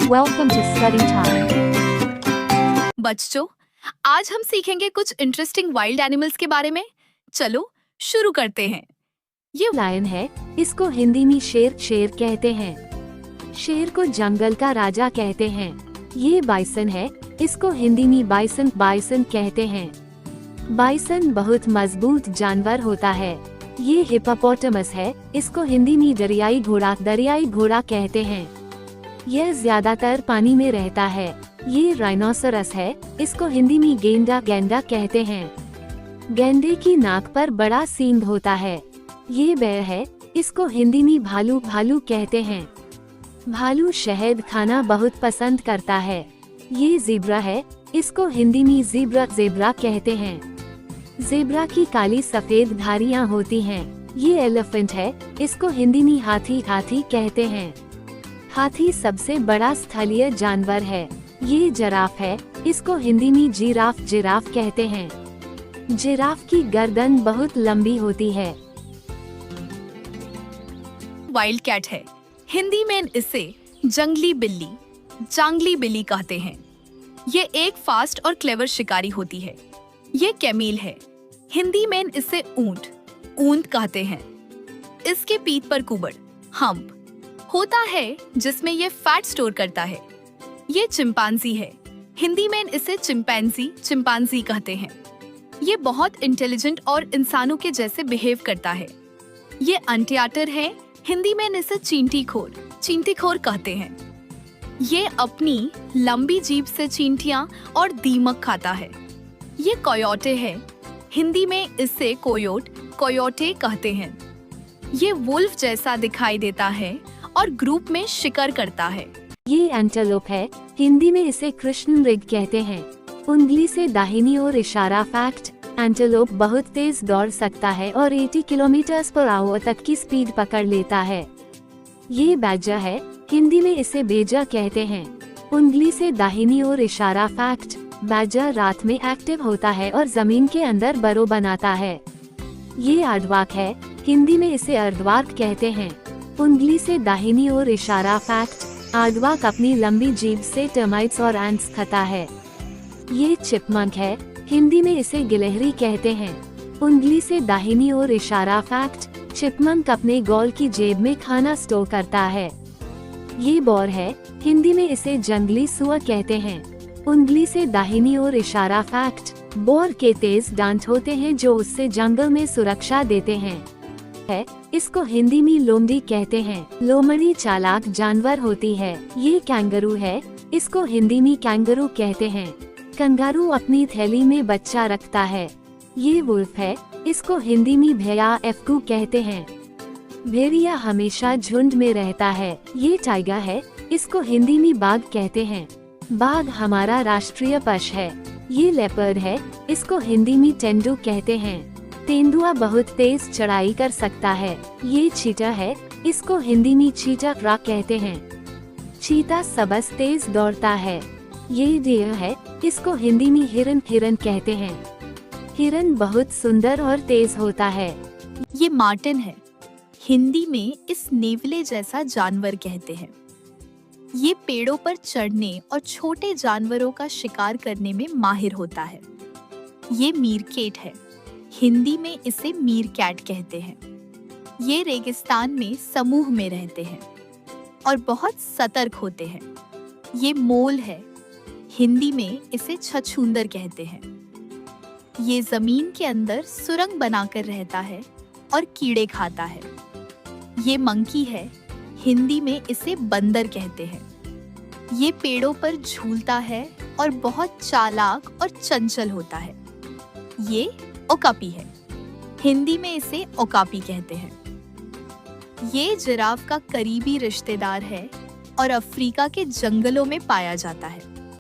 Welcome to study time. बच्चों, आज हम सीखेंगे कुछ इंटरेस्टिंग वाइल्ड एनिमल्स के बारे में। चलो शुरू करते हैं। ये लायन है, इसको हिंदी में शेर कहते हैं। शेर को जंगल का राजा कहते हैं। ये बाइसन है, इसको हिंदी में बाइसन कहते हैं। बाइसन बहुत मजबूत जानवर होता है। ये हिप्पोपोटामस है, इसको हिंदी में दरियाई घोड़ा कहते हैं। यह ज्यादातर पानी में रहता है। ये राइनोसरस है, इसको हिंदी में गेंडा कहते हैं। गेंडे की नाक पर बड़ा सींग होता है। ये बेर है, इसको हिंदी में भालू कहते हैं। भालू शहद खाना बहुत पसंद करता है। ये ज़ेब्रा है, इसको हिंदी में ज़ेब्रा कहते हैं। ज़ेब्रा की काली सफेद धारियां होती हैं। ये एलिफेंट है, इसको हिंदी में हाथी कहते हैं। हाथी सबसे बड़ा स्थलीय जानवर है। ये जिराफ है, इसको हिंदी में जिराफ कहते हैं। जिराफ की गर्दन बहुत लंबी होती है। वाइल्ड कैट है, हिंदी में इसे जंगली बिल्ली कहते हैं। ये एक फास्ट और क्लेवर शिकारी होती है। ये कैमील है, हिंदी में इसे ऊंट कहते हैं। इसके पीठ पर कुबड़ हम्प होता है, जिसमें ये फैट स्टोर करता है। ये चिंपांजी है, हिंदी में इसे चिंपांजी कहते हैं। ये बहुत इंटेलिजेंट और इंसानों के जैसे बिहेव करता है। ये अंटियाटर है, हिंदी में इसे चींटीखोर कहते हैं। ये अपनी लंबी जीभ से चींटियां और दीमक खाता है। ये कोयोटे है, हिंदी में इसे कोयोटे कहते हैं। ये वुल्फ जैसा दिखाई देता है और ग्रुप में शिकार करता है। ये एंटेलोप है, हिंदी में इसे कृष्णमृग कहते हैं। उंगली से दाहिनी ओर इशारा। फैक्ट: एंटेलोप बहुत तेज दौड़ सकता है और 80 किलोमीटर/आवर तक की स्पीड पकड़ लेता है। ये बैजर है, हिंदी में इसे बेजा कहते हैं। उंगली से दाहिनी ओर इशारा। फैक्ट: बैजर रात में एक्टिव होता है और जमीन के अंदर बरो बनाता है। ये आर्डवाक है, हिंदी में इसे अर्धवाक कहते हैं। उंगली से दाहिनी ओर इशारा। फैक्ट: आर्डवाक अपनी लंबी जीभ से टर्माइट्स और एंट्स खाता है। ये चिपमंक है, हिंदी में इसे गिलहरी कहते हैं। उंगली से दाहिनी ओर इशारा। फैक्ट: चिपमंक अपने गॉल की जेब में खाना स्टोर करता है। ये बोर है, हिंदी में इसे जंगली सुअर कहते हैं। उंगली से दाहिनी ओर इशारा। फैक्ट: बोर के तेज दांत होते हैं जो उससे जंगल में सुरक्षा देते हैं। इसको हिंदी में लोमड़ी कहते हैं। लोमड़ी चालाक जानवर होती है। ये कैंगरू है, इसको हिंदी में कैंगरू कहते हैं। कंगारू अपनी थैली में बच्चा रखता है। ये वुल्फ है, इसको हिंदी में भेड़िया कहते हैं। भेड़िया हमेशा झुंड में रहता है। ये टाइगर है, इसको हिंदी में बाघ कहते हैं। बाघ हमारा राष्ट्रीय पशु है। ये लेपर्ड है, इसको हिंदी में तेंदुआ कहते हैं। तेंदुआ बहुत तेज चढ़ाई कर सकता है। ये चीता है, इसको हिंदी में चीता कहते हैं। चीता सबसे तेज दौड़ता है। ये डियर है, इसको हिंदी में हिरन कहते हैं। हिरन बहुत सुंदर और तेज होता है। ये मार्टिन है, हिंदी में इस नेवले जैसा जानवर कहते हैं। ये पेड़ों पर चढ़ने और छोटे जानवरों का शिकार करने में माहिर होता है। ये मीरकेट है, हिंदी में इसे मीरकैट कहते हैं। ये रेगिस्तान में समूह में रहते हैं और बहुत सतर्क होते हैं। ये मोल है, हिंदी में इसे छछूंदर कहते हैं। ये जमीन के अंदर सुरंग बनाकर रहता है और कीड़े खाता है। ये मंकी है, हिंदी में इसे बंदर कहते हैं। ये पेड़ों पर झूलता है और बहुत चालाक और चंचल होता है। ये ओकापी है, हिंदी में इसे ओकापी कहते हैं। ये जिराफ का करीबी रिश्तेदार है और अफ्रीका के जंगलों में पाया जाता है।